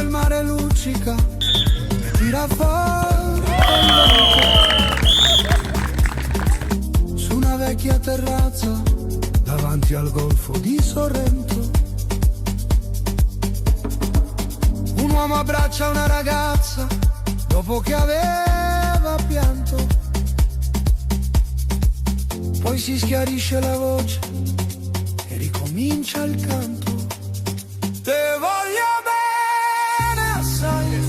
il mare luccica, tira fuori su una vecchia terrazza davanti al golfo di Sorrento. Un uomo abbraccia una ragazza dopo che aveva pianto. Poi si schiarisce la voce e ricomincia il canto. Te voglio bene assai.